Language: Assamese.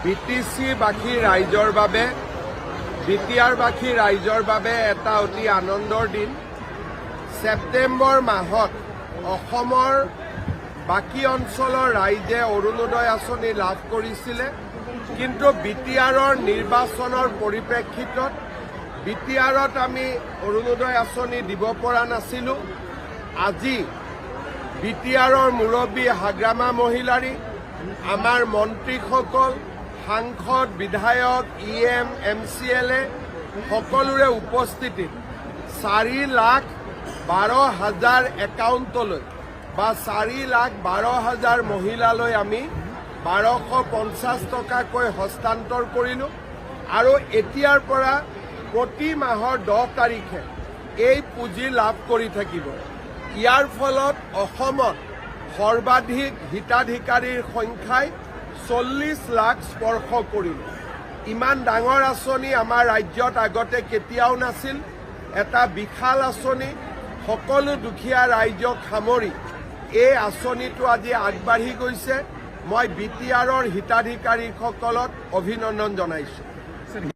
BTC-বাসী ৰাইজৰ বাবে BTR-বাসী ৰাইজৰ বাবে এটা অতি আনন্দৰ দিন। ছেপ্টেম্বৰ মাহত অসমৰ বাকী অঞ্চলৰ ৰাইজে অৰুণোদয় আঁচনি লাভ কৰিছিলে, কিন্তু BTR-ৰ নিৰ্বাচনৰ পৰিপ্ৰেক্ষিতত BTR-ত আমি অৰুণোদয় আঁচনি দিব পৰা নাছিলোঁ। আজি BTR-ৰ মুৰব্বী হাগ্ৰামা মহিলাৰী, আমাৰ মন্ত্ৰীসকল, সাংসদ, বিধায়ক, EM, MCLA সকলোৰে উপস্থিতিত 4,12,000 একাউণ্টলৈ বা 4,12,000 মহিলালৈ আমি 1,250 টকাকৈ হস্তান্তৰ কৰিলোঁ আৰু এতিয়াৰ পৰা প্ৰতি মাহৰ 10 তাৰিখে এই পুঁজি লাভ কৰি থাকিব। ইয়াৰ ফলত অসমত সৰ্বাধিক হিতাধিকাৰীৰ সংখ্যাই 40 লাখ স্পৰ্শ কৰিল। ইমান ডাঙৰ আঁচনি আমাৰ ৰাজ্যত আগতে কেতিয়াও নাছিল। এটা বিশাল আঁচনি, সকলো দুখীয়া ৰাইজক সামৰি এই আঁচনিটো আজি আগবাঢ়ি গৈছে। মই BTR-ৰ হিতাধিকাৰীসকলক অভিনন্দন জনাইছোঁ।